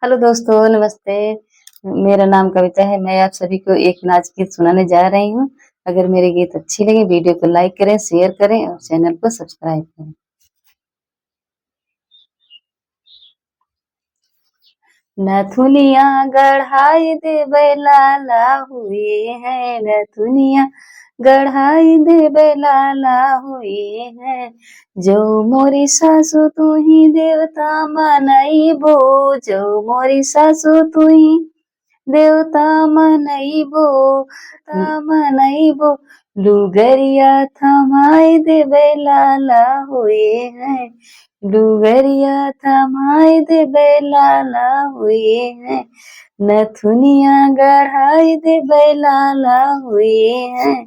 Hello दोस्तों, नमस्ते। मेरा नाम कविता है। मैं आप सभी को एक नाच गीत सुनाने जा रही हूँ। अगर मेरे गीत अच्छी लगे, वीडियो को लाइक करें, शेयर करें और चैनल को सब्सक्राइब करें। नथुनिया गढ़ाई देबै लाला हुए हैं, नथुनिया गढ़ाई देबै लाला हुए हैं। जो मोरी सासु तू ही देवता मनैबो, जो मोरी सासु तू ही देवता मनैबो, मनैबो। लुगरिया थमाई देबै लाला हुए हैं, डुगरिया थमाई देबै लाला हुए हैं। नथुनिया गढ़ाई देबै लाला हुए हैं।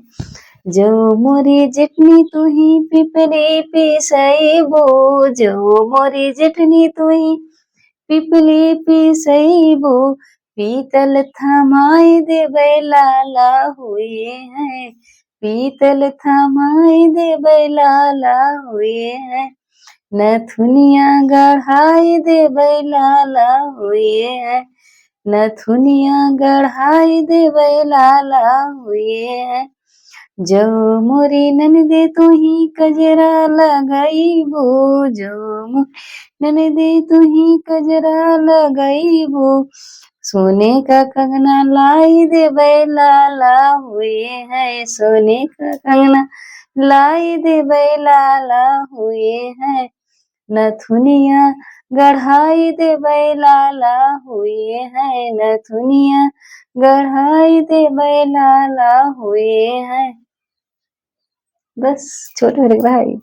जो मोरी जितनी तू ही पिपली पिसैबो, जो मोरी जितनी तू ही पिपली पिसैबो। पीतल थमाई देबै लाला हुए हैं, पीतल थमाई देबै लाला हुए हैं। नथुनिया गढ़ाई देबै लाला हुए हैं, नथुनिया गढ़ाई देबै लाला हुए हैं। जो मोरी ननदे तू ही कजरा लगैबो, जो ननदे तू ही कजरा लगैबो। सोने का कंगना लाई देबै लाला हुए हैं, सोने का कंगना लाई देबै लाला हुए हैं। नथुनिया गढ़ाई देबै लाला हुए हैं, नथुनिया गढ़ाई देबै लाला हुए हैं। बस छोटा लग रहा है।